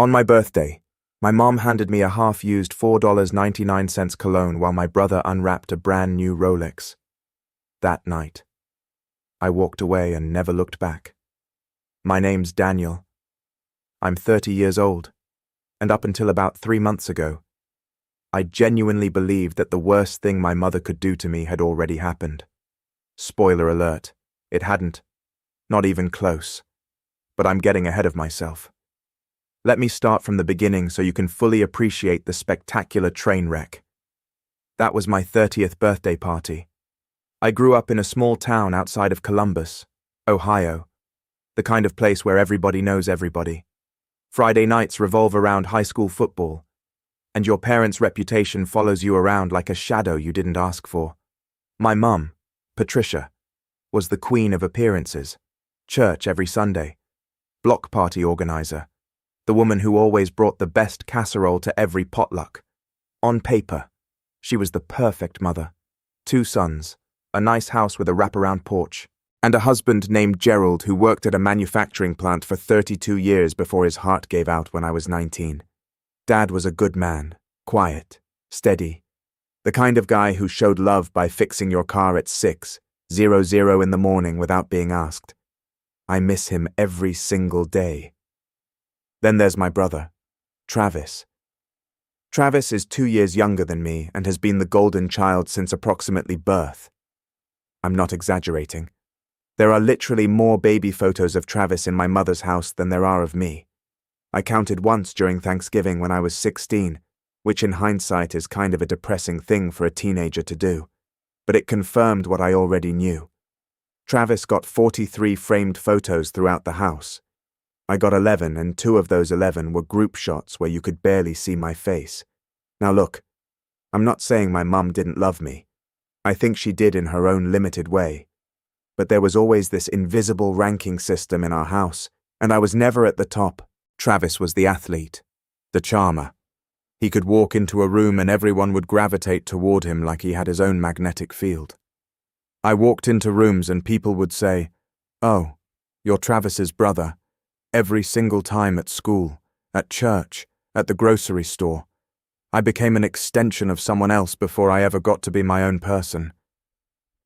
On my birthday, my mom handed me a half-used $4.99 cologne while my brother unwrapped a brand new Rolex. That night, I walked away and never looked back. My name's Daniel. I'm 30 years old, and up until about 3 months ago, I genuinely believed that the worst thing my mother could do to me had already happened. Spoiler alert, it hadn't. Not even close. But I'm getting ahead of myself. Let me start from the beginning so you can fully appreciate the spectacular train wreck. That was my 30th birthday party. I grew up in a small town outside of Columbus, Ohio, the kind of place where everybody knows everybody. Friday nights revolve around high school football, and your parents' reputation follows you around like a shadow you didn't ask for. My mum, Patricia, was the queen of appearances, church every Sunday, block party organizer, the woman who always brought the best casserole to every potluck. On paper, she was the perfect mother. 2 sons, a nice house with a wraparound porch, and a husband named Gerald who worked at a manufacturing plant for 32 years before his heart gave out when I was 19. Dad was a good man, quiet, steady, the kind of guy who showed love by fixing your car at 6:00 in the morning without being asked. I miss him every single day. Then there's my brother, Travis. Travis is 2 years younger than me and has been the golden child since approximately birth. I'm not exaggerating. There are literally more baby photos of Travis in my mother's house than there are of me. I counted once during Thanksgiving when I was 16, which in hindsight is kind of a depressing thing for a teenager to do, but it confirmed what I already knew. Travis got 43 framed photos throughout the house. I got 11, and 2 of those 11 were group shots where you could barely see my face. Now look, I'm not saying my mum didn't love me. I think she did in her own limited way. But there was always this invisible ranking system in our house, and I was never at the top. Travis was the athlete, the charmer. He could walk into a room and everyone would gravitate toward him like he had his own magnetic field. I walked into rooms and people would say, "Oh, you're Travis's brother," every single time at school, at church, at the grocery store. I became an extension of someone else before I ever got to be my own person.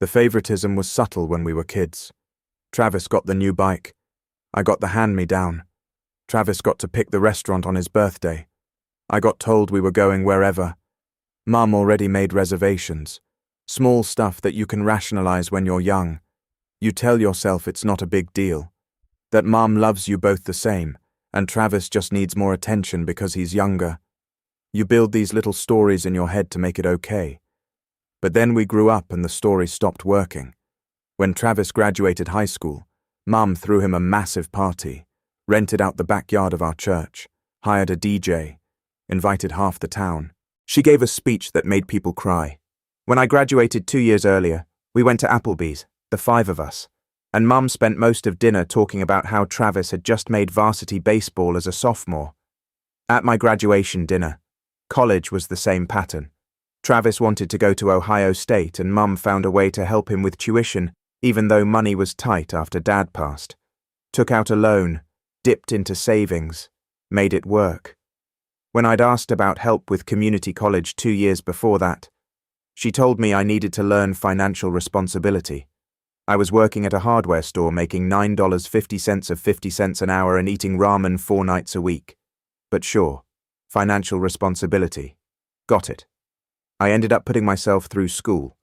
The favoritism was subtle when we were kids. Travis got the new bike. I got the hand-me-down. Travis got to pick the restaurant on his birthday. I got told we were going wherever. Mum already made reservations. Small stuff that you can rationalize when you're young. You tell yourself it's not a big deal. That Mum loves you both the same, and Travis just needs more attention because he's younger. You build these little stories in your head to make it okay. But then we grew up and the story stopped working. When Travis graduated high school, Mum threw him a massive party, rented out the backyard of our church, hired a DJ, invited half the town. She gave a speech that made people cry. When I graduated 2 years earlier, we went to Applebee's, the 5 of us, and Mum spent most of dinner talking about how Travis had just made varsity baseball as a sophomore. At my graduation dinner, college was the same pattern. Travis wanted to go to Ohio State and Mum found a way to help him with tuition, even though money was tight after Dad passed. Took out a loan, dipped into savings, made it work. When I'd asked about help with community college 2 years before that, she told me I needed to learn financial responsibility. I was working at a hardware store making $9.50 of 50 cents an hour and eating ramen 4 nights a week. But sure, financial responsibility. Got it. I ended up putting myself through school.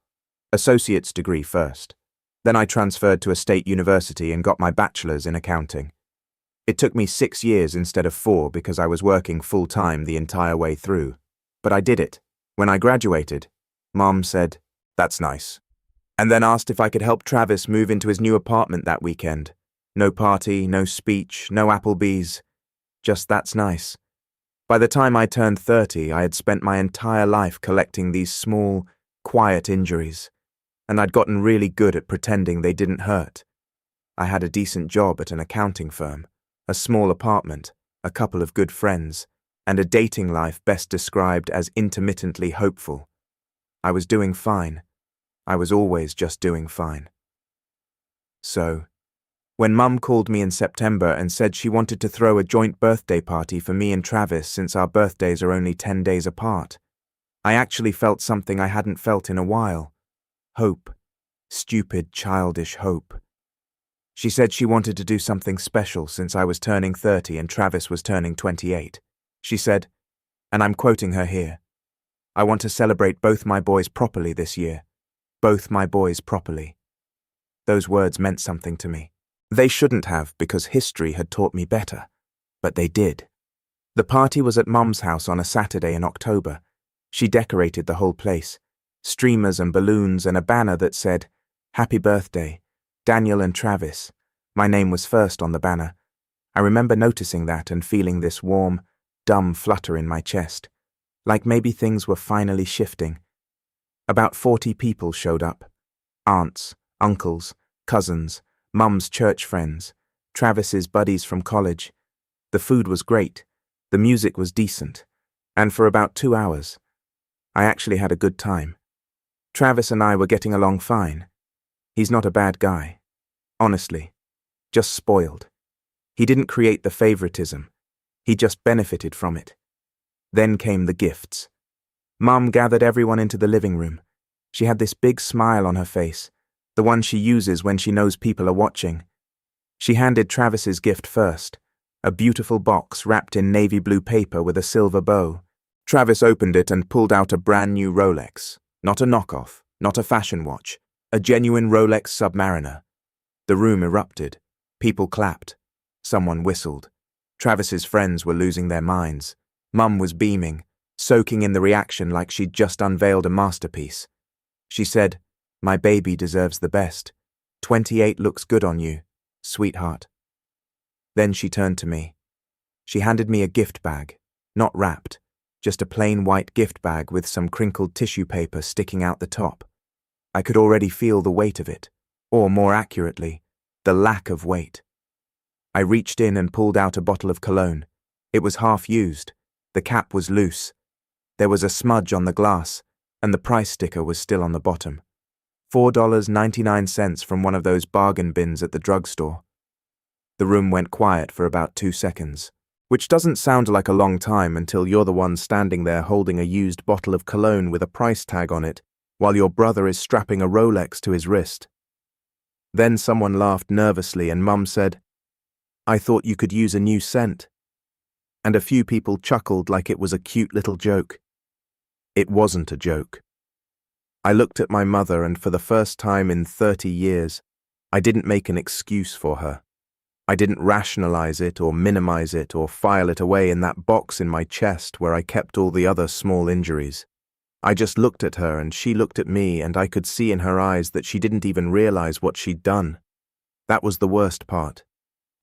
Associate's degree first. Then I transferred to a state university and got my bachelor's in accounting. It took me 6 years instead of 4 because I was working full-time the entire way through. But I did it. When I graduated, Mom said, "That's nice," and then asked if I could help Travis move into his new apartment that weekend. No party, no speech, no Applebee's. Just "that's nice." By the time I turned 30, I had spent my entire life collecting these small, quiet injuries, and I'd gotten really good at pretending they didn't hurt. I had a decent job at an accounting firm, a small apartment, a couple of good friends, and a dating life best described as intermittently hopeful. I was doing fine. I was always just doing fine. So, When Mum called me in September and said she wanted to throw a joint birthday party for me and Travis since our birthdays are only 10 days apart, I actually felt something I hadn't felt in a while. Hope. Stupid, childish hope. She said she wanted to do something special since I was turning 30 and Travis was turning 28. She said, and I'm quoting her here, "I want to celebrate both my boys properly this year. Both my boys properly." Those words meant something to me. They shouldn't have, because history had taught me better, but they did. The party was at Mum's house on a Saturday in October. She decorated the whole place, streamers and balloons and a banner that said, "Happy birthday, Daniel and Travis." My name was first on the banner. I remember noticing that and feeling this warm, dumb flutter in my chest, like maybe things were finally shifting. About 40 people showed up. Aunts, uncles, cousins, Mum's church friends, Travis's buddies from college. The food was great, the music was decent, and for about 2 hours, I actually had a good time. Travis and I were getting along fine. He's not a bad guy. Honestly. Just spoiled. He didn't create the favoritism. He just benefited from it. Then came the gifts. Mum gathered everyone into the living room. She had this big smile on her face, the one she uses when she knows people are watching. She handed Travis's gift first, a beautiful box wrapped in navy blue paper with a silver bow. Travis opened it and pulled out a brand new Rolex. Not a knockoff, not a fashion watch, a genuine Rolex Submariner. The room erupted. People clapped. Someone whistled. Travis's friends were losing their minds. Mum was beaming, soaking in the reaction like she'd just unveiled a masterpiece. She said, "My baby deserves the best. 28 looks good on you, sweetheart." Then she turned to me. She handed me a gift bag, not wrapped, just a plain white gift bag with some crinkled tissue paper sticking out the top. I could already feel the weight of it, or more accurately, the lack of weight. I reached in and pulled out a bottle of cologne. It was half used. The cap was loose. There was a smudge on the glass, and the price sticker was still on the bottom. $4.99 from one of those bargain bins at the drugstore. The room went quiet for about 2 seconds, which doesn't sound like a long time until you're the one standing there holding a used bottle of cologne with a price tag on it, while your brother is strapping a Rolex to his wrist. Then someone laughed nervously and Mum said, "I thought you could use a new scent." And a few people chuckled like it was a cute little joke. It wasn't a joke. I looked at my mother and for the first time in 30 years, I didn't make an excuse for her. I didn't rationalize it or minimize it or file it away in that box in my chest where I kept all the other small injuries. I just looked at her and she looked at me and I could see in her eyes that she didn't even realize what she'd done. That was the worst part.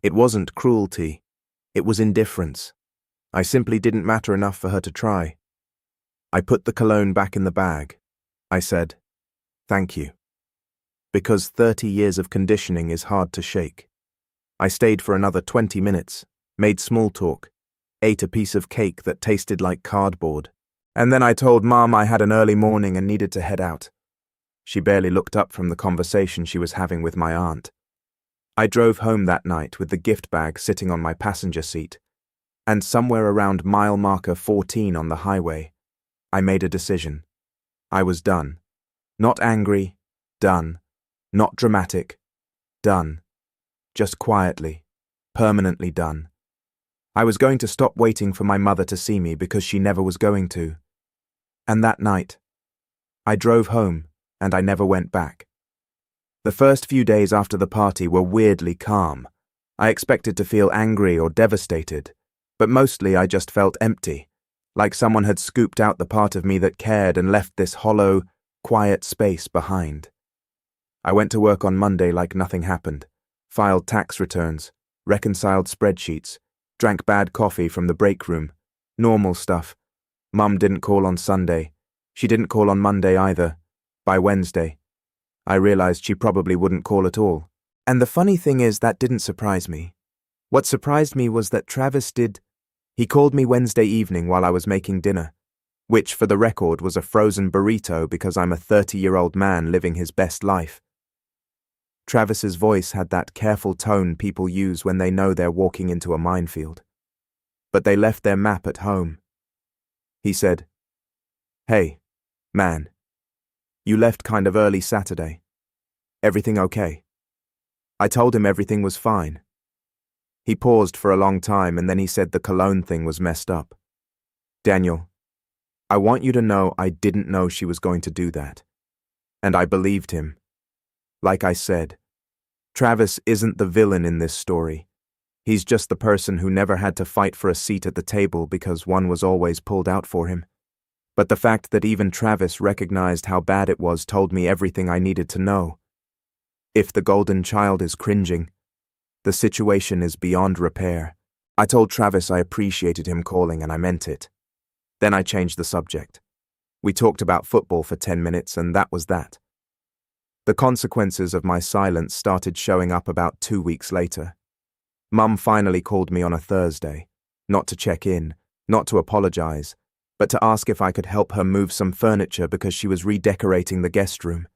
It wasn't cruelty. It was indifference. I simply didn't matter enough for her to try. I put the cologne back in the bag. I said, "Thank you." Because 30 years of conditioning is hard to shake. I stayed for another 20 minutes, made small talk, ate a piece of cake that tasted like cardboard, and then I told Mum I had an early morning and needed to head out. She barely looked up from the conversation she was having with my aunt. I drove home that night with the gift bag sitting on my passenger seat, and somewhere around mile marker 14 on the highway, I made a decision. I was done. Not angry, done. Not dramatic, done. Just quietly, permanently done. I was going to stop waiting for my mother to see me because she never was going to. And that night, I drove home and I never went back. The first few days after the party were weirdly calm. I expected to feel angry or devastated, but mostly I just felt empty, like someone had scooped out the part of me that cared and left this hollow, quiet space behind. I went to work on Monday like nothing happened, filed tax returns, reconciled spreadsheets, drank bad coffee from the break room, normal stuff. Mum didn't call on Sunday. She didn't call on Monday either. By Wednesday, I realized she probably wouldn't call at all. And the funny thing is that didn't surprise me. What surprised me was that Travis did. He called me Wednesday evening while I was making dinner, which for the record was a frozen burrito because I'm a 30-year-old man living his best life. Travis's voice had that careful tone people use when they know they're walking into a minefield. But they left their map at home. He said, "Hey, man, you left kind of early Saturday. Everything okay?" I told him everything was fine. He paused for a long time and then he said the Cologne thing was messed up. "Daniel, I want you to know I didn't know she was going to do that. And I believed him. Like I said, Travis isn't the villain in this story. He's just the person who never had to fight for a seat at the table because one was always pulled out for him. But the fact that even Travis recognized how bad it was told me everything I needed to know. If the golden child is cringing, the situation is beyond repair." I told Travis I appreciated him calling and I meant it. Then I changed the subject. We talked about football for 10 minutes and that was that. The consequences of my silence started showing up about 2 weeks later. Mum finally called me on a Thursday, not to check in, not to apologize, but to ask if I could help her move some furniture because she was redecorating the guest room.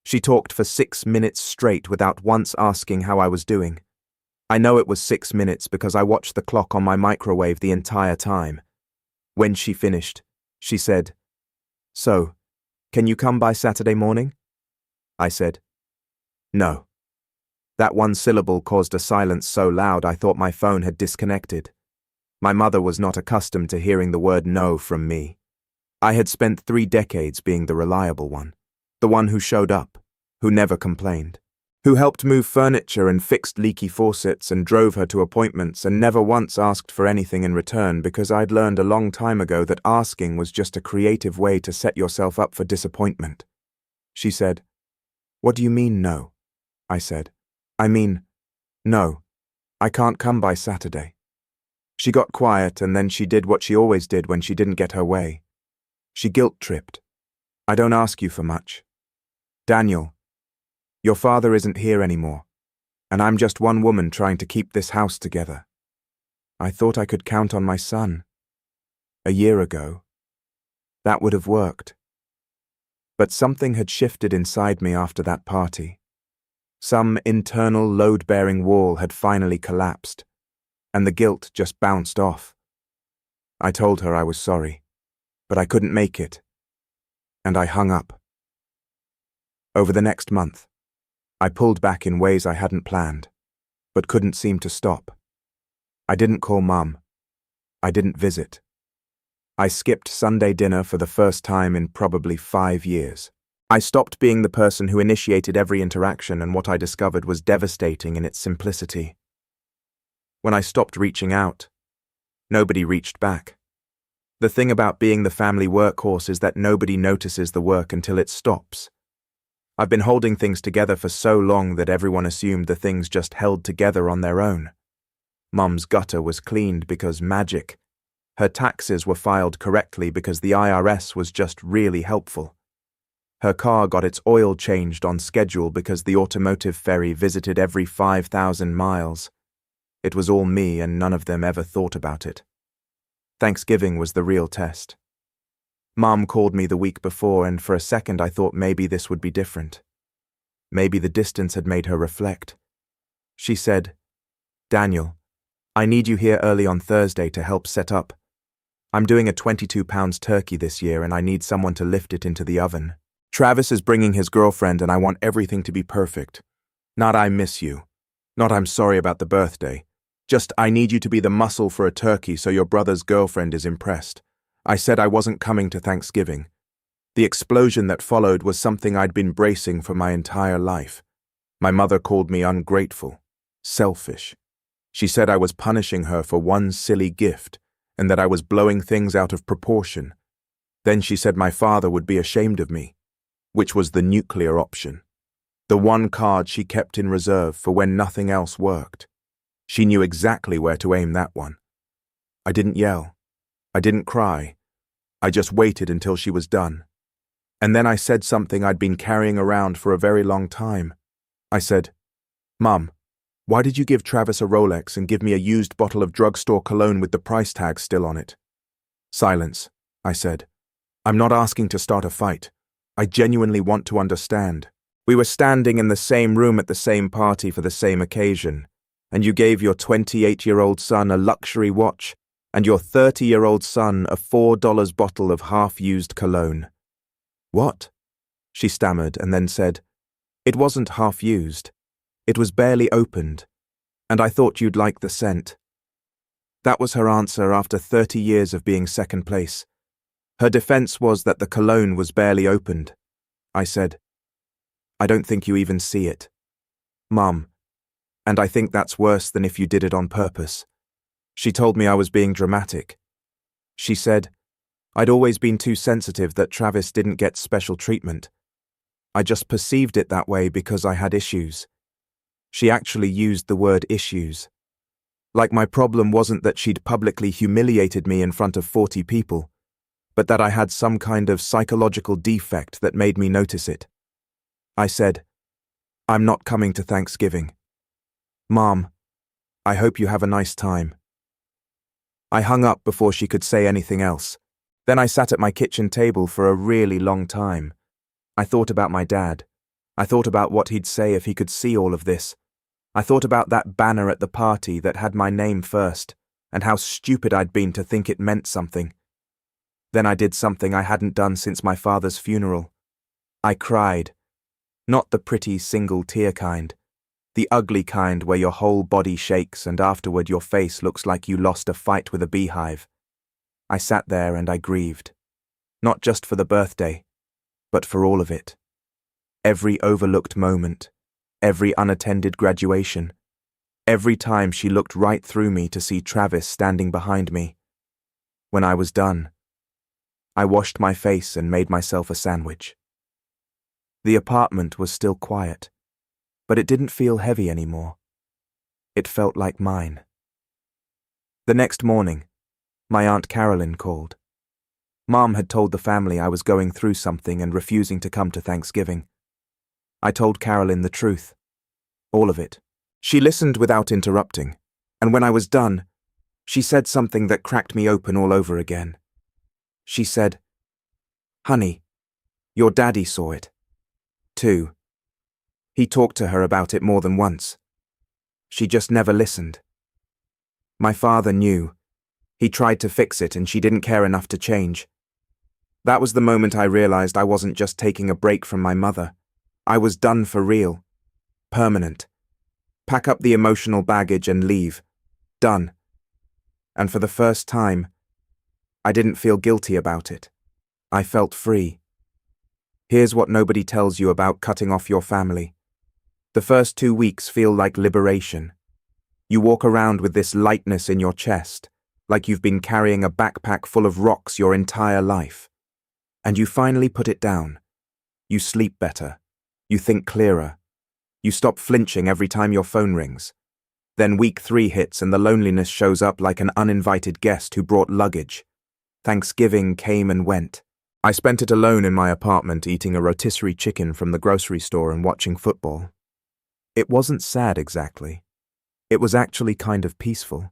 She talked for 6 minutes straight without once asking how I was doing. I know it was 6 minutes because I watched the clock on my microwave the entire time. When she finished, she said, "So, can you come by Saturday morning?" I said, "No." That one syllable caused a silence so loud I thought my phone had disconnected. My mother was not accustomed to hearing the word no from me. I had spent 3 decades being the reliable one, the one who showed up, who never complained, who helped move furniture and fixed leaky faucets and drove her to appointments and never once asked for anything in return because I'd learned a long time ago that asking was just a creative way to set yourself up for disappointment. She said, "What do you mean, no?" I said, "I mean, no, I can't come by Saturday." She got quiet and then she did what she always did when she didn't get her way. She guilt-tripped. "I don't ask you for much. Daniel, your father isn't here anymore, and I'm just one woman trying to keep this house together. I thought I could count on my son. A year ago, that would have worked. But something had shifted inside me after that party. Some internal load-bearing wall had finally collapsed, and the guilt just bounced off. I told her I was sorry, but I couldn't make it, and I hung up. Over the next month, I pulled back in ways I hadn't planned, but couldn't seem to stop. I didn't call Mum. I didn't visit. I skipped Sunday dinner for the first time in probably 5 years. I stopped being the person who initiated every interaction, and what I discovered was devastating in its simplicity. When I stopped reaching out, nobody reached back. The thing about being the family workhorse is that nobody notices the work until it stops. I've been holding things together for so long that everyone assumed the things just held together on their own. Mum's gutter was cleaned because magic. Her taxes were filed correctly because the IRS was just really helpful. Her car got its oil changed on schedule because the automotive ferry visited every 5,000 miles. It was all me and none of them ever thought about it. Thanksgiving was the real test. Mom called me the week before and for a second I thought maybe this would be different. Maybe the distance had made her reflect. She said, "Daniel, I need you here early on Thursday to help set up. I'm doing a 22-pound turkey this year and I need someone to lift it into the oven. Travis is bringing his girlfriend and I want everything to be perfect. Not I miss you. Not I'm sorry about the birthday. Just I need you to be the muscle for a turkey so your brother's girlfriend is impressed." I said I wasn't coming to Thanksgiving. The explosion that followed was something I'd been bracing for my entire life. My mother called me ungrateful, selfish. She said I was punishing her for one silly gift and that I was blowing things out of proportion. Then she said my father would be ashamed of me, which was the nuclear option. The one card she kept in reserve for when nothing else worked. She knew exactly where to aim that one. I didn't yell. I didn't cry. I just waited until she was done. And then I said something I'd been carrying around for a very long time. I said, "Mum, why did you give Travis a Rolex and give me a used bottle of drugstore cologne with the price tag still on it?" "Silence," I said. "I'm not asking to start a fight. I genuinely want to understand." We were standing in the same room at the same party for the same occasion, and you gave your 28-year-old son a luxury watch and your 30-year-old son a $4 bottle of half-used cologne. What? She stammered and then said, It wasn't half-used. It was barely opened, and I thought you'd like the scent. That was her answer after 30 years of being second place. Her defense was that the cologne was barely opened. I said, I don't think you even see it. Mum, and I think that's worse than if you did it on purpose. She told me I was being dramatic. She said, I'd always been too sensitive that Travis didn't get special treatment. I just perceived it that way because I had issues. She actually used the word issues. Like my problem wasn't that she'd publicly humiliated me in front of 40 people, but that I had some kind of psychological defect that made me notice it. I said, I'm not coming to Thanksgiving. Mom, I hope you have a nice time. I hung up before she could say anything else. Then I sat at my kitchen table for a really long time. I thought about my dad. I thought about what he'd say if he could see all of this. I thought about that banner at the party that had my name first, and how stupid I'd been to think it meant something. Then I did something I hadn't done since my father's funeral. I cried. Not the pretty single tear kind. The ugly kind where your whole body shakes and afterward your face looks like you lost a fight with a beehive. I sat there and I grieved. Not just for the birthday, but for all of it. Every overlooked moment, every unattended graduation, every time she looked right through me to see Travis standing behind me. When I was done, I washed my face and made myself a sandwich. The apartment was still quiet, but it didn't feel heavy anymore. It felt like mine. The next morning, my Aunt Carolyn called. Mom had told the family I was going through something and refusing to come to Thanksgiving. I told Carolyn the truth. All of it. She listened without interrupting, and when I was done, she said something that cracked me open all over again. She said, Honey, your daddy saw it, too. He talked to her about it more than once. She just never listened. My father knew. He tried to fix it and she didn't care enough to change. That was the moment I realized I wasn't just taking a break from my mother. I was done for real. Permanent. Pack up the emotional baggage and leave. Done. And for the first time, I didn't feel guilty about it. I felt free. Here's what nobody tells you about cutting off your family. The first 2 weeks feel like liberation. You walk around with this lightness in your chest, like you've been carrying a backpack full of rocks your entire life. And you finally put it down. You sleep better. You think clearer. You stop flinching every time your phone rings. Then week 3 hits and the loneliness shows up like an uninvited guest who brought luggage. Thanksgiving came and went. I spent it alone in my apartment eating a rotisserie chicken from the grocery store and watching football. It wasn't sad exactly. It was actually kind of peaceful.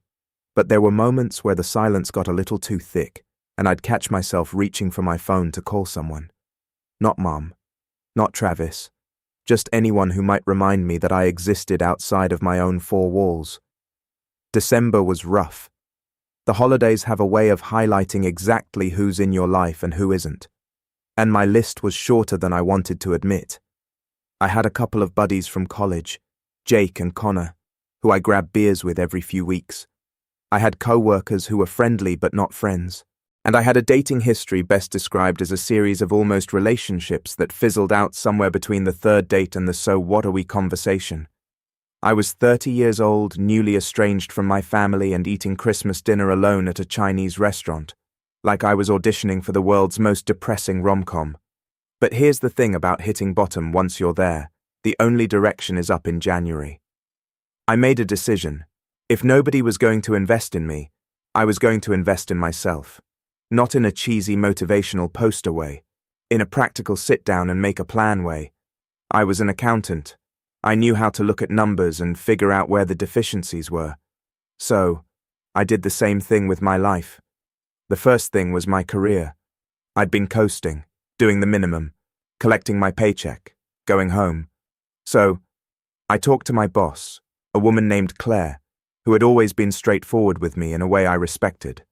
But there were moments where the silence got a little too thick, and I'd catch myself reaching for my phone to call someone. Not Mom. Not Travis. Just anyone who might remind me that I existed outside of my own 4 walls. December was rough. The holidays have a way of highlighting exactly who's in your life and who isn't. And my list was shorter than I wanted to admit. I had a couple of buddies from college, Jake and Connor, who I grabbed beers with every few weeks. I had co-workers who were friendly but not friends. And I had a dating history best described as a series of almost relationships that fizzled out somewhere between the 3rd date and the so what are we conversation. I was 30 years old, newly estranged from my family and eating Christmas dinner alone at a Chinese restaurant, like I was auditioning for the world's most depressing rom-com. But here's the thing about hitting bottom once you're there. The only direction is up in January. I made a decision. If nobody was going to invest in me, I was going to invest in myself. Not in a cheesy motivational poster way, in a practical sit-down and make a plan way. I was an accountant. I knew how to look at numbers and figure out where the deficiencies were. So, I did the same thing with my life. The first thing was my career. I'd been coasting, doing the minimum, collecting my paycheck, going home. So, I talked to my boss, a woman named Claire, who had always been straightforward with me in a way I respected,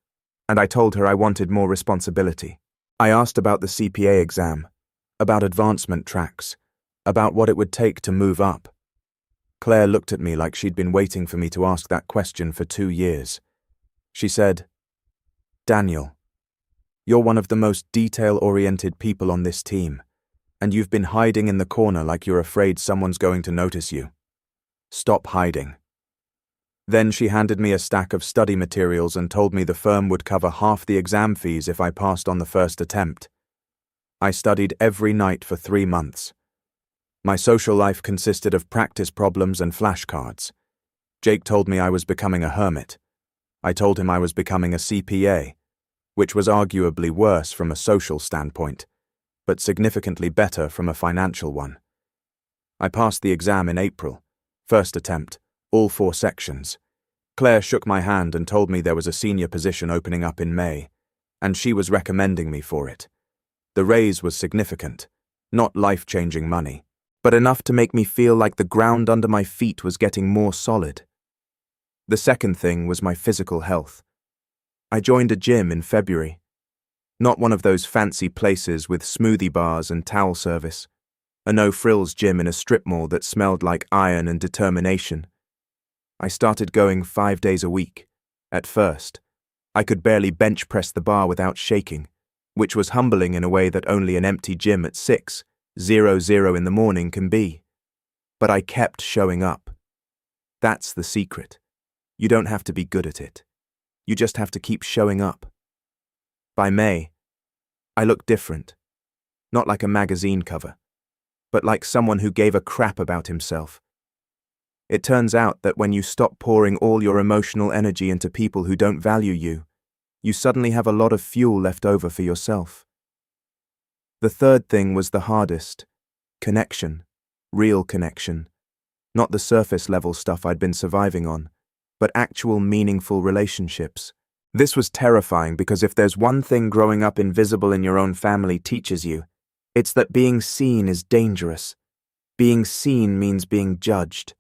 and I told her I wanted more responsibility. I asked about the CPA exam, about advancement tracks, about what it would take to move up. Claire looked at me like she'd been waiting for me to ask that question for 2 years. She said, "Daniel, you're one of the most detail-oriented people on this team, and you've been hiding in the corner like you're afraid someone's going to notice you. Stop hiding." Then she handed me a stack of study materials and told me the firm would cover half the exam fees if I passed on the first attempt. I studied every night for 3 months. My social life consisted of practice problems and flashcards. Jake told me I was becoming a hermit. I told him I was becoming a CPA, which was arguably worse from a social standpoint, but significantly better from a financial one. I passed the exam in April, first attempt, all 4 sections. Claire shook my hand and told me there was a senior position opening up in May, and she was recommending me for it. The raise was significant, not life-changing money, but enough to make me feel like the ground under my feet was getting more solid. The second thing was my physical health. I joined a gym in February. Not one of those fancy places with smoothie bars and towel service. A no-frills gym in a strip mall that smelled like iron and determination. I started going 5 days a week. At first, I could barely bench press the bar without shaking, which was humbling in a way that only an empty gym at 6:00 in the morning can be. But I kept showing up. That's the secret. You don't have to be good at it. You just have to keep showing up. By May, I looked different. Not like a magazine cover, but like someone who gave a crap about himself. It turns out that when you stop pouring all your emotional energy into people who don't value you, you suddenly have a lot of fuel left over for yourself. The third thing was the hardest. Connection. Real connection. Not the surface level stuff I'd been surviving on, but actual meaningful relationships. This was terrifying because if there's one thing growing up invisible in your own family teaches you, it's that being seen is dangerous. Being seen means being judged,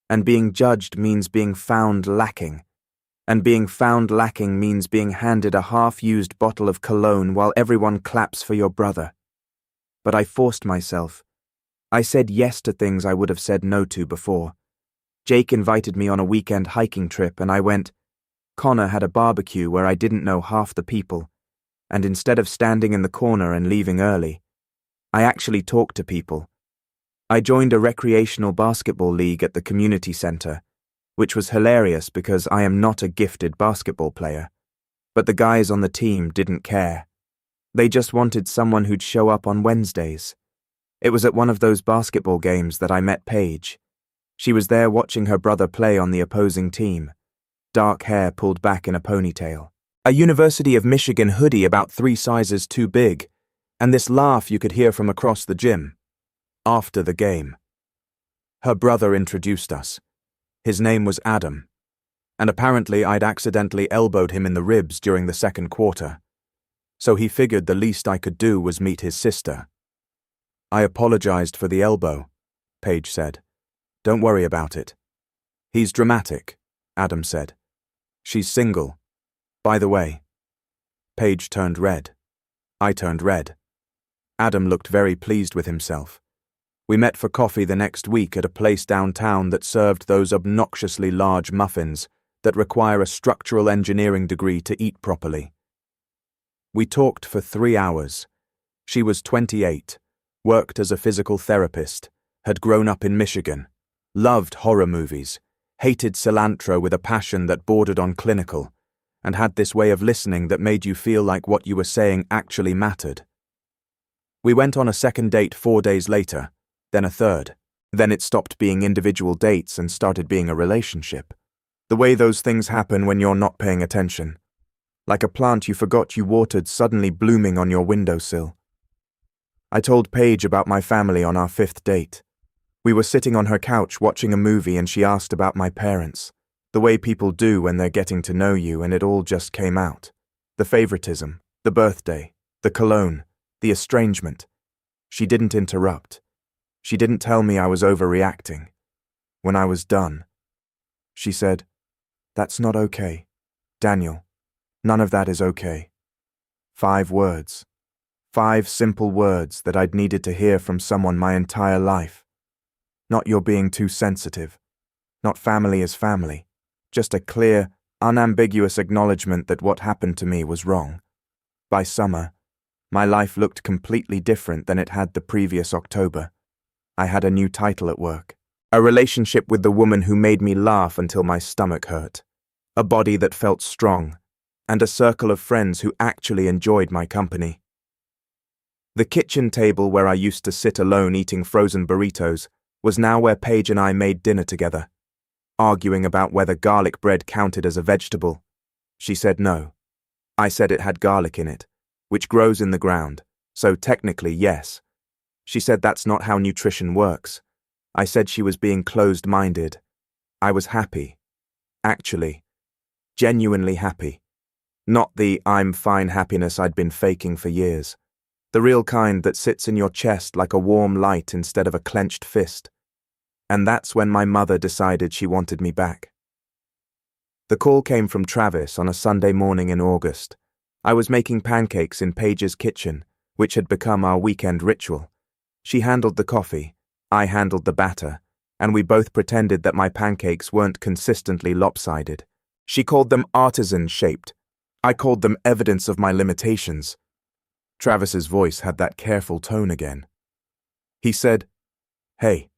and being judged means being found lacking. And being found lacking means being handed a half-used bottle of cologne while everyone claps for your brother. But I forced myself. I said yes to things I would have said no to before. Jake invited me on a weekend hiking trip and I went. Connor had a barbecue where I didn't know half the people, and instead of standing in the corner and leaving early, I actually talked to people. I joined a recreational basketball league at the community center, which was hilarious because I am not a gifted basketball player, but the guys on the team didn't care. They just wanted someone who'd show up on Wednesdays. It was at one of those basketball games that I met Paige. She was there watching her brother play on the opposing team, dark hair pulled back in a ponytail, a University of Michigan hoodie about 3 sizes too big, and this laugh you could hear from across the gym. After the game, her brother introduced us. His name was Adam, and apparently I'd accidentally elbowed him in the ribs during the second quarter, so he figured the least I could do was meet his sister. I apologized for the elbow, Paige said. Don't worry about it. He's dramatic, Adam said. She's single. By the way. Paige turned red. I turned red. Adam looked very pleased with himself. We met for coffee the next week at a place downtown that served those obnoxiously large muffins that require a structural engineering degree to eat properly. We talked for 3 hours. She was 28, worked as a physical therapist, had grown up in Michigan, loved horror movies, hated cilantro with a passion that bordered on clinical, and had this way of listening that made you feel like what you were saying actually mattered. We went on a second date 4 days later, then a third. Then it stopped being individual dates and started being a relationship. The way those things happen when you're not paying attention. Like a plant you forgot you watered suddenly blooming on your windowsill. I told Paige about my family on our 5th date. We were sitting on her couch watching a movie and she asked about my parents. The way people do when they're getting to know you, and it all just came out. The favoritism, the birthday, the cologne, the estrangement. She didn't interrupt. She didn't tell me I was overreacting. When I was done, she said, "That's not okay. Daniel, none of that is okay." 5 words. 5 simple words that I'd needed to hear from someone my entire life. Not "you're being too sensitive." Not "family is family." Just a clear, unambiguous acknowledgement that what happened to me was wrong. By summer, my life looked completely different than it had the previous October. I had a new title at work. A relationship with the woman who made me laugh until my stomach hurt. A body that felt strong. And a circle of friends who actually enjoyed my company. The kitchen table where I used to sit alone eating frozen burritos was now where Paige and I made dinner together, arguing about whether garlic bread counted as a vegetable. She said no. I said it had garlic in it, which grows in the ground, so technically yes. She said that's not how nutrition works. I said she was being closed-minded. I was happy. Actually, genuinely happy. Not the "I'm fine" happiness I'd been faking for years. The real kind that sits in your chest like a warm light instead of a clenched fist. And that's when my mother decided she wanted me back. The call came from Travis on a Sunday morning in August. I was making pancakes in Paige's kitchen, which had become our weekend ritual. She handled the coffee, I handled the batter, and we both pretended that my pancakes weren't consistently lopsided. She called them artisan-shaped. I called them evidence of my limitations. Travis's voice had that careful tone again. He said, "Hey,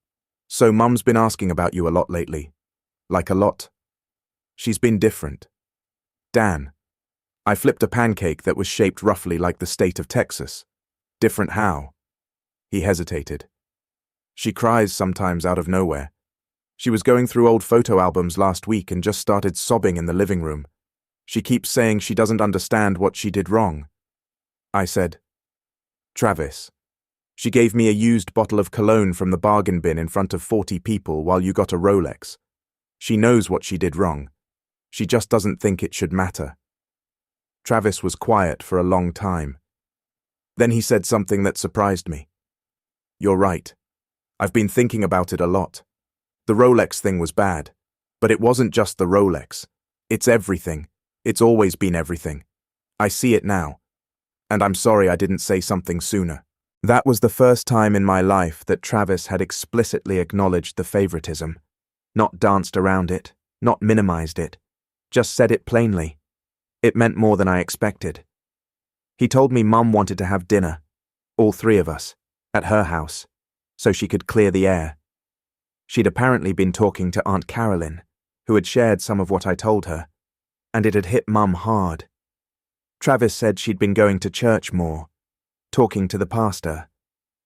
so Mum's been asking about you a lot lately. Like a lot. She's been different. Dan, I flipped a pancake that was shaped roughly like the state of Texas. Different how?" He hesitated. "She cries sometimes out of nowhere. She was going through old photo albums last week and just started sobbing in the living room. She keeps saying she doesn't understand what she did wrong." I said, "Travis, she gave me a used bottle of cologne from the bargain bin in front of 40 people while you got a Rolex. She knows what she did wrong. She just doesn't think it should matter." Travis was quiet for a long time. Then he said something that surprised me. "You're right. I've been thinking about it a lot. The Rolex thing was bad, but it wasn't just the Rolex. It's everything. It's always been everything. I see it now. And I'm sorry I didn't say something sooner." That was the first time in my life that Travis had explicitly acknowledged the favoritism. Not danced around it, not minimized it. Just said it plainly. It meant more than I expected. He told me Mum wanted to have dinner, all 3 of us, at her house, so she could clear the air. She'd apparently been talking to Aunt Carolyn, who had shared some of what I told her, and it had hit Mum hard. Travis said she'd been going to church more, talking to the pastor,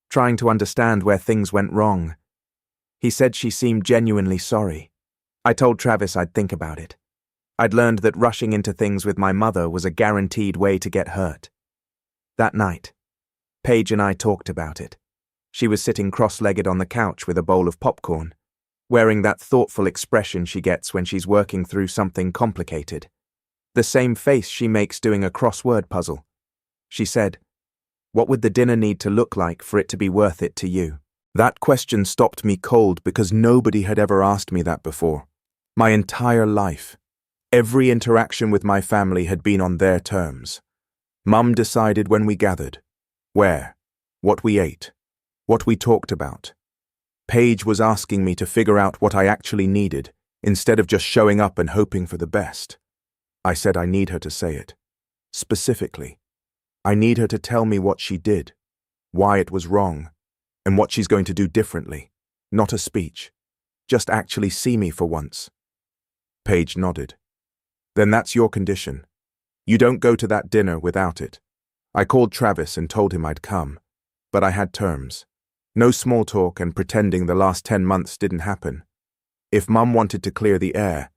trying to understand where things went wrong. He said she seemed genuinely sorry. I told Travis I'd think about it. I'd learned that rushing into things with my mother was a guaranteed way to get hurt. That night, Paige and I talked about it. She was sitting cross-legged on the couch with a bowl of popcorn, wearing that thoughtful expression she gets when she's working through something complicated. The same face she makes doing a crossword puzzle. She said, "What would the dinner need to look like for it to be worth it to you?" That question stopped me cold because nobody had ever asked me that before. My entire life, every interaction with my family had been on their terms. Mum decided when we gathered, where, what we ate, what we talked about. Paige was asking me to figure out what I actually needed, instead of just showing up and hoping for the best. I said I need her to say it. Specifically, I need her to tell me what she did, why it was wrong, and what she's going to do differently. Not a speech. Just actually see me for once. Paige nodded. "Then that's your condition. You don't go to that dinner without it." I called Travis and told him I'd come, but I had terms. No small talk and pretending the last 10 months didn't happen. If Mum wanted to clear the air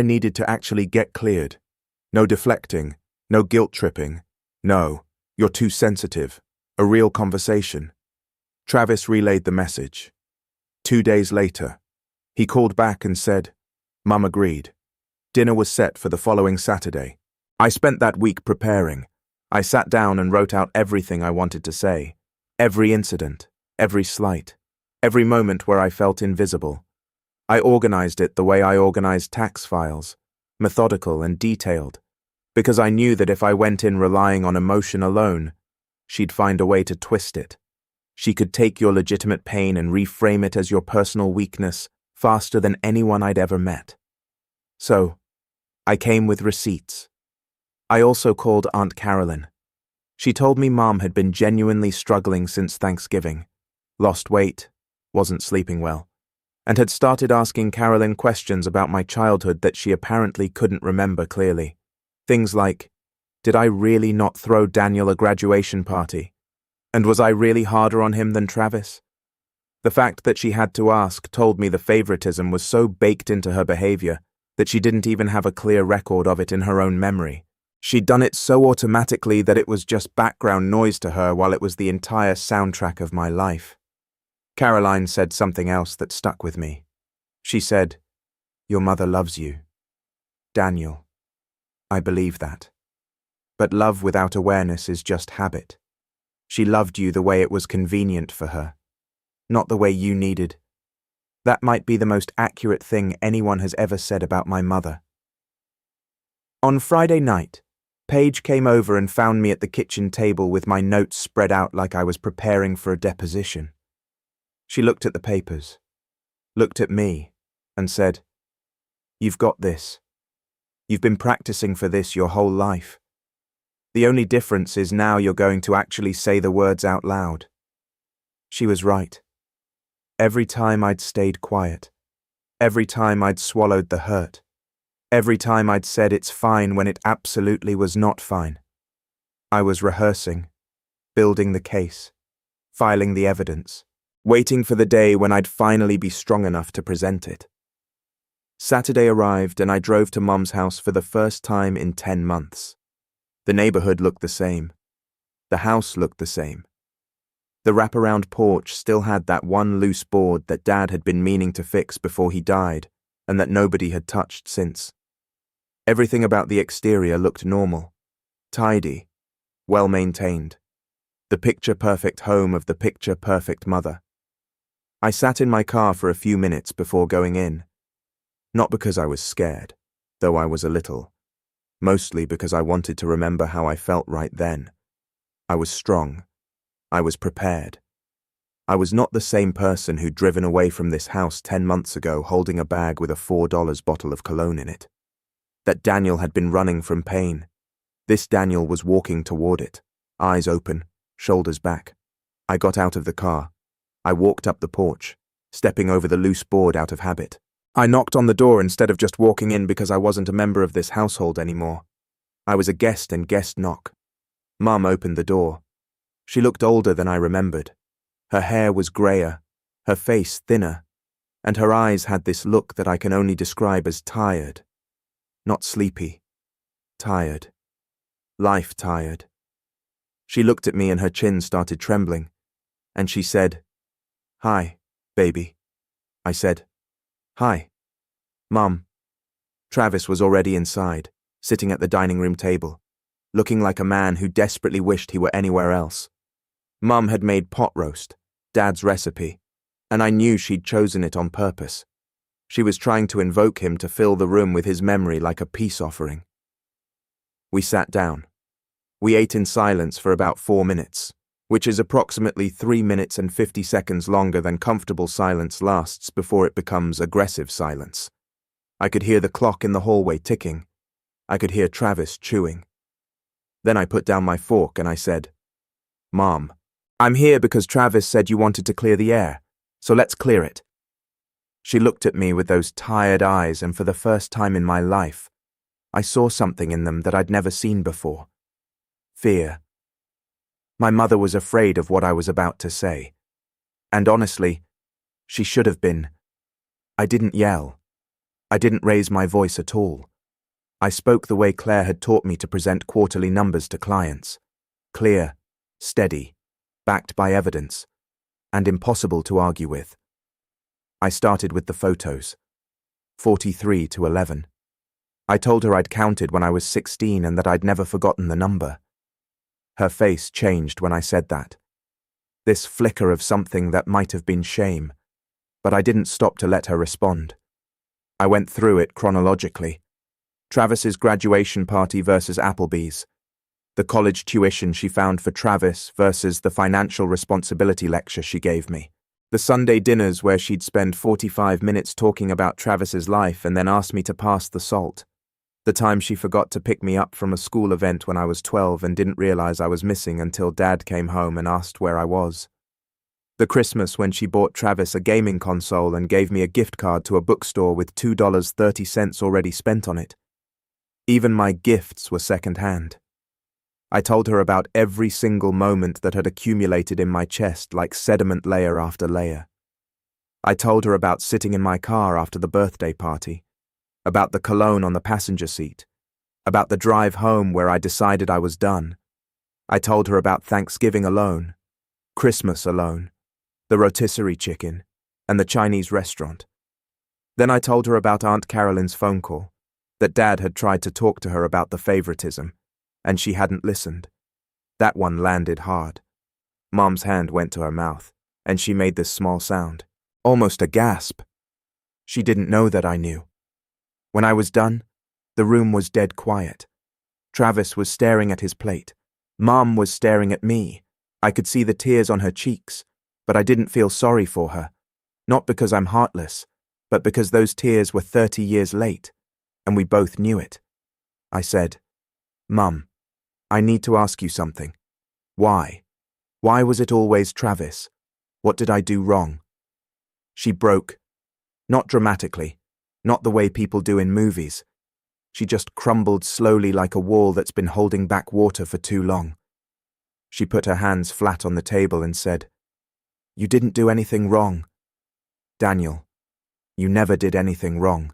needed to actually get cleared. No deflecting, no guilt-tripping. No, "You're too sensitive." A real conversation. Travis relayed the message. 2 days later, he called back and said, Mum agreed. Dinner was set for the following Saturday. I spent that week preparing. I sat down and wrote out everything I wanted to say. Every incident, every slight. Every moment where I felt invisible. I organized it the way I organized tax files, methodical and detailed, because I knew that if I went in relying on emotion alone, she'd find a way to twist it. She could take your legitimate pain and reframe it as your personal weakness faster than anyone I'd ever met. So, I came with receipts. I also called Aunt Carolyn. She told me Mom had been genuinely struggling since Thanksgiving, lost weight, wasn't sleeping well, and had started asking Carolyn questions about my childhood that she apparently couldn't remember clearly. Things like, did I really not throw Daniel a graduation party? And was I really harder on him than Travis? The fact that she had to ask told me the favoritism was so baked into her behavior that she didn't even have a clear record of it in her own memory. She'd done it so automatically that it was just background noise to her while it was the entire soundtrack of my life. Caroline said something else that stuck with me. She said, "Your mother loves you." Daniel. I believe that. But love without awareness is just habit. She loved you the way it was convenient for her, not the way you needed. That might be the most accurate thing anyone has ever said about my mother. On Friday night, Paige came over and found me at the kitchen table with my notes spread out like I was preparing for a deposition. She looked at the papers, looked at me, and said, "You've got this. You've been practicing for this your whole life. The only difference is now you're going to actually say the words out loud." She was right. Every time I'd stayed quiet, every time I'd swallowed the hurt, every time I'd said it's fine when it absolutely was not fine, I was rehearsing, building the case, filing the evidence, waiting for the day when I'd finally be strong enough to present it. Saturday arrived and I drove to Mom's house for the first time in 10 months. The neighborhood looked the same. The house looked the same. The wraparound porch still had that one loose board that Dad had been meaning to fix before he died and that nobody had touched since. Everything about the exterior looked normal, tidy, well-maintained. The picture-perfect home of the picture-perfect mother. I sat in my car for a few minutes before going in. Not because I was scared, though I was a little. Mostly because I wanted to remember how I felt right then. I was strong. I was prepared. I was not the same person who'd driven away from this house 10 months ago holding a bag with a $4 bottle of cologne in it. That Daniel had been running from pain. This Daniel was walking toward it, eyes open, shoulders back. I got out of the car. I walked up the porch, stepping over the loose board out of habit. I knocked on the door instead of just walking in because I wasn't a member of this household anymore. I was a guest and guest knock. Mum opened the door. She looked older than I remembered. Her hair was grayer, her face thinner, and her eyes had this look that I can only describe as tired. Not sleepy. Tired. Life tired. She looked at me and her chin started trembling, and she said, "Hi, baby." I said, "Hi, Mum." Travis was already inside, sitting at the dining room table, looking like a man who desperately wished he were anywhere else. Mum had made pot roast, Dad's recipe, and I knew she'd chosen it on purpose. She was trying to invoke him to fill the room with his memory like a peace offering. We sat down. We ate in silence for about 4 minutes, which is approximately 3 minutes and 50 seconds longer than comfortable silence lasts before it becomes aggressive silence. I could hear the clock in the hallway ticking. I could hear Travis chewing. Then I put down my fork and I said, "Mom, I'm here because Travis said you wanted to clear the air, so let's clear it." She looked at me with those tired eyes, and for the first time in my life, I saw something in them that I'd never seen before. Fear. My mother was afraid of what I was about to say. And honestly, she should have been. I didn't yell. I didn't raise my voice at all. I spoke the way Claire had taught me to present quarterly numbers to clients. Clear, steady, backed by evidence, and impossible to argue with. I started with the photos. 43 to 11. I told her I'd counted when I was 16 and that I'd never forgotten the number. Her face changed when I said that. this flicker of something that might have been shame, but I didn't stop to let her respond. I went through it chronologically. Travis's graduation party versus Applebee's. The college tuition she found for Travis versus the financial responsibility lecture she gave me. The Sunday dinners where she'd spend 45 minutes talking about Travis's life and then ask me to pass the salt. The time she forgot to pick me up from a school event when I was 12 and didn't realize I was missing until Dad came home and asked where I was. The Christmas when she bought Travis a gaming console and gave me a gift card to a bookstore with $2.30 already spent on it. Even my gifts were second-hand. I told her about every single moment that had accumulated in my chest like sediment layer after layer. I told her about sitting in my car after the birthday party, about the cologne on the passenger seat, about the drive home where I decided I was done. I told her about Thanksgiving alone, Christmas alone, the rotisserie chicken, and the Chinese restaurant. Then I told her about Aunt Carolyn's phone call, that Dad had tried to talk to her about the favoritism, and she hadn't listened. That one landed hard. Mom's hand went to her mouth, and she made this small sound, almost a gasp. She didn't know that I knew. When I was done, the room was dead quiet. Travis was staring at his plate. Mom was staring at me. I could see the tears on her cheeks, but I didn't feel sorry for her. Not because I'm heartless, but because those tears were 30 years late, and we both knew it. I said, "Mum, I need to ask you something. Why? Why was it always Travis? What did I do wrong?" She broke. Not dramatically, not the way people do in movies. She just crumbled slowly like a wall that's been holding back water for too long. She put her hands flat on the table and said, "You didn't do anything wrong. Daniel, you never did anything wrong."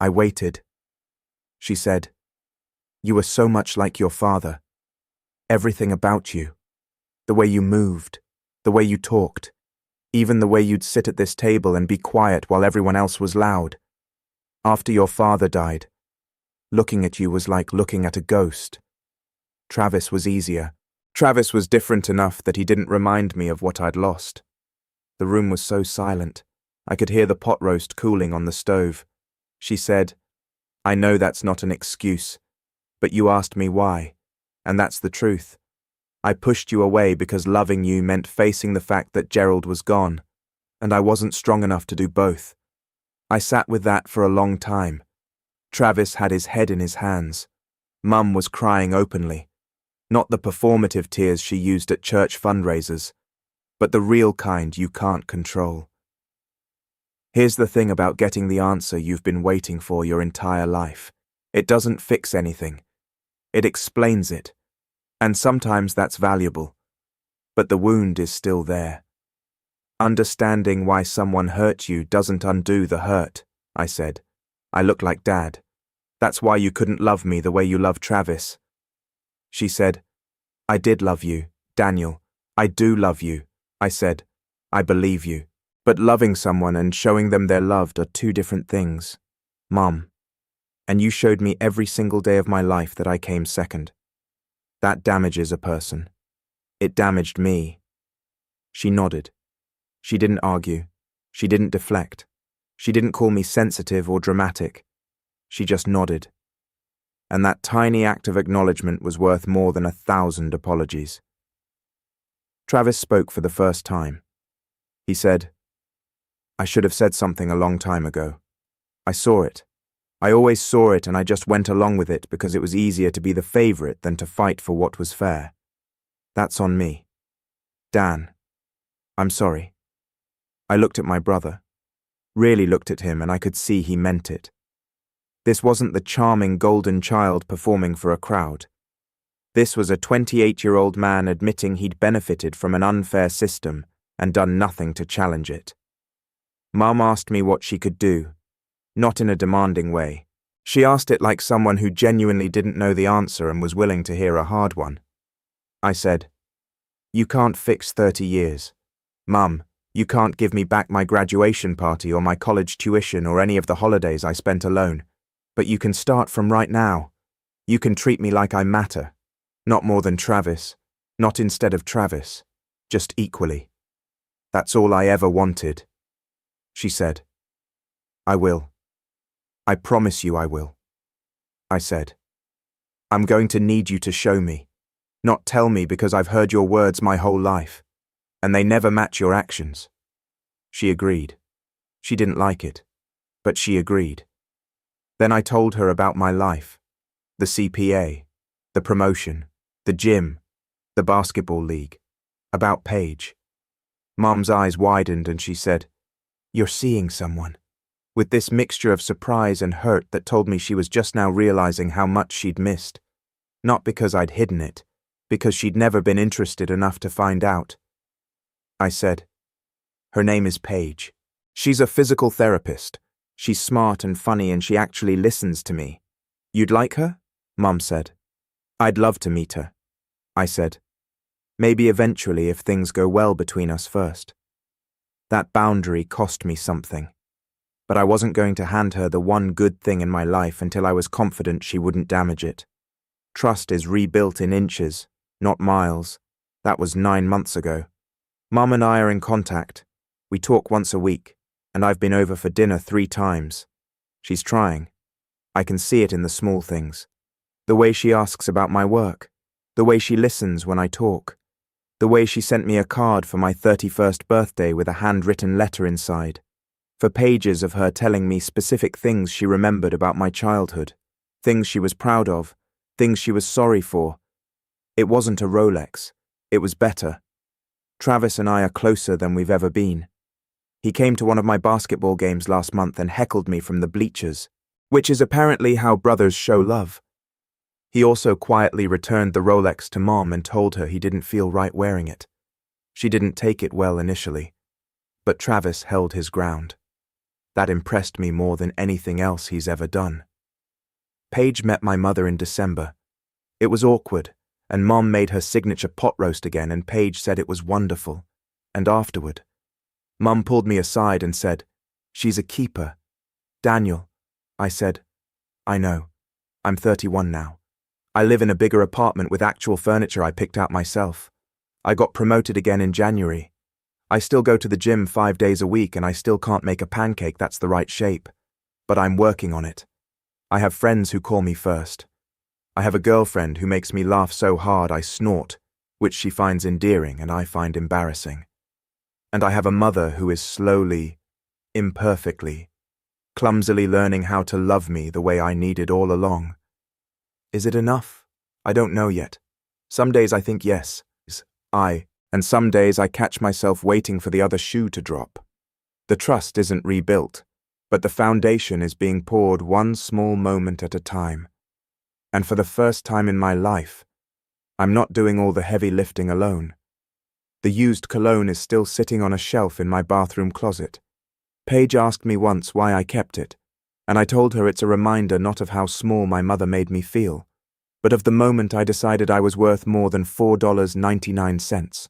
I waited. She said, "You were so much like your father. Everything about you. The way you moved, the way you talked, even the way you'd sit at this table and be quiet while everyone else was loud. After your father died, looking at you was like looking at a ghost. Travis was easier. Travis was different enough that he didn't remind me of what I'd lost." The room was so silent. I could hear the pot roast cooling on the stove. She said, "I know that's not an excuse, but you asked me why, and that's the truth. I pushed you away because loving you meant facing the fact that Gerald was gone, and I wasn't strong enough to do both. I sat with that for a long time. Travis had his head in his hands. Mum was crying openly. Not the performative tears she used at church fundraisers, but the real kind you can't control. Here's the thing about getting the answer you've been waiting for your entire life. It doesn't fix anything. It explains it, and sometimes that's valuable. But the wound is still there. Understanding why someone hurt you doesn't undo the hurt," I said. I look like Dad. "That's why you couldn't love me the way you loved Travis." She said, "I did love you, Daniel. I do love you." I said, "I believe you. But loving someone and showing them they're loved are two different things, Mom. And you showed me every single day of my life that I came second. That damages a person. It damaged me." She nodded. She didn't argue. She didn't deflect. She didn't call me sensitive or dramatic. She just nodded. And that tiny act of acknowledgement was worth more than 1,000 apologies. Travis spoke for the first time. He said, "I should have said something a long time ago. I saw it. I always saw it, and I just went along with it because it was easier to be the favorite than to fight for what was fair. That's on me. Dan, I'm sorry." I looked at my brother, really looked at him, and I could see he meant it. This wasn't the charming golden child performing for a crowd. This was a 28-year-old man admitting he'd benefited from an unfair system and done nothing to challenge it. Mum asked me what she could do, not in a demanding way. She asked it like someone who genuinely didn't know the answer and was willing to hear a hard one. I said, "You can't fix 30 years. Mum, you can't give me back my graduation party or my college tuition or any of the holidays I spent alone. But you can start from right now. You can treat me like I matter. Not more than Travis. Not instead of Travis. just equally. That's all I ever wanted. She said, I will. I promise you I will. I said, I'm going to need you to show me, not tell me because I've heard your words my whole life, and they never match your actions. She agreed. She didn't like it, but she agreed. Then I told her about my life, the CPA, the promotion, the gym, the basketball league, about Paige. Mom's eyes widened and she said, You're seeing someone, with this mixture of surprise and hurt that told me she was just now realizing how much she'd missed. Not because I'd hidden it, because she'd never been interested enough to find out. I said, Her name is Paige. She's a physical therapist. She's smart and funny and she actually listens to me. You'd like her? Mom said. I'd love to meet her. I said, Maybe eventually if things go well between us first. That boundary cost me something. But I wasn't going to hand her the one good thing in my life until I was confident she wouldn't damage it. Trust is rebuilt in inches, not miles. That was 9 months ago. Mom and I are in contact. We talk once a week, and I've been over for dinner 3 times. She's trying. I can see it in the small things. The way she asks about my work. The way she listens when I talk. The way she sent me a card for my 31st birthday with a handwritten letter inside. For pages of her telling me specific things she remembered about my childhood. Things she was proud of. Things she was sorry for. It wasn't a Rolex. It was better. Travis and I are closer than we've ever been. He came to one of my basketball games last month and heckled me from the bleachers, which is apparently how brothers show love. He also quietly returned the Rolex to Mom and told her he didn't feel right wearing it. She didn't take it well initially, but Travis held his ground. That impressed me more than anything else he's ever done. Paige met my mother in December. It was awkward, and Mom made her signature pot roast again and Paige said it was wonderful. And afterward, Mom pulled me aside and said, She's a keeper. Daniel, I said, I know. I'm 31 now. I live in a bigger apartment with actual furniture I picked out myself. I got promoted again in January. I still go to the gym 5 days a week and I still can't make a pancake that's the right shape. But I'm working on it. I have friends who call me first. I have a girlfriend who makes me laugh so hard I snort, which she finds endearing and I find embarrassing. And I have a mother who is slowly, imperfectly, clumsily learning how to love me the way I needed all along. Is it enough? I don't know yet. Some days I think yes, and some days I catch myself waiting for the other shoe to drop. The trust isn't rebuilt, but the foundation is being poured one small moment at a time. And for the first time in my life, I'm not doing all the heavy lifting alone. The used cologne is still sitting on a shelf in my bathroom closet. Paige asked me once why I kept it, and I told her it's a reminder not of how small my mother made me feel, but of the moment I decided I was worth more than $4.99.